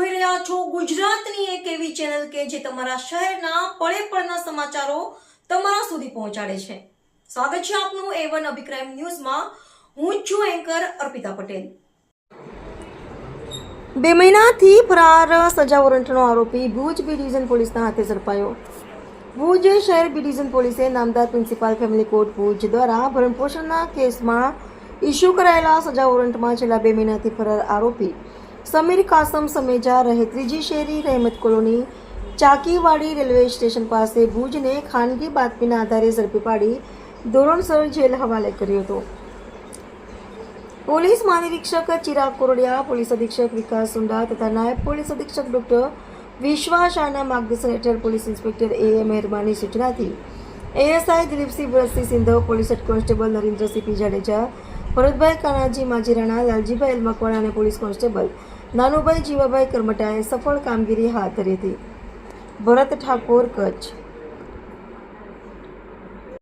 જોઈ રહ્યા છો ગુજરાતની એક એવી ચેનલ કે જે તમારા શહેરના પળે પળના સમાચારો તમારા સુધી પહોંચાડે છે. સ્વાગત છે આપનું A1 અભિક્રાઇમ ન્યૂઝમાં. હું છું એન્કર અર્પિતા પટેલ. 2 મહિનાથી ફરાર સજા વોરંટનો આરોપી ભુજ બી ડિવિઝન પોલીસના હાથે ઝડપાયો. ભુજ શહેર બી ડિવિઝન પોલીસે નામદાર પ્રિન્સિપાલ ફેમિલી કોર્ટ ભુજ દ્વારા ભરણપોષણના કેસમાં ઇસ્યુ કરાયેલા સજા વોરંટમાં છેલ્લા 2 મહિનાથી ફરાર આરોપી સમીર કાસમ સમેજા રહે 3જી શેરી રહેમત કોલોની ચાકીવાડી રેલવે સ્ટેશન પાસે ભુજને ખાનગી બાતમીના આધારે ઝડપી પાડી ધોરણસર જેલ હવાલે કર્યો હતો. પોલીસ મહાનિરીક્ષક ચિરાગ કોરડિયા, પોલીસ અધિક્ષક વિકાસ સુંડા તથા નાયબ પોલીસ અધિક્ષક ડોક્ટર વિશ્વાસ શાહના માર્ગદર્શન હેઠળ પોલીસ ઇન્સ્પેક્ટર A. મહેરબાની સૂચનાથી ASI દિલીપસિંહ ભરતસિંહ સિંધવ, પોલીસ હેડ કોન્સ્ટેબલ નરેન્દ્રસિંહ પી જાડેજા, ભરતભાઈ કાનાજી માજીરાણા, લાલજીભાઈ એલમકવાડા અને પોલીસ કોન્સ્ટેબલ નાનુભાઈ જીવાભાઈ કરમટાએ સફળ કામગીરી હાથ ધરી હતી. ભરત ઠાકોર, કચ્છ.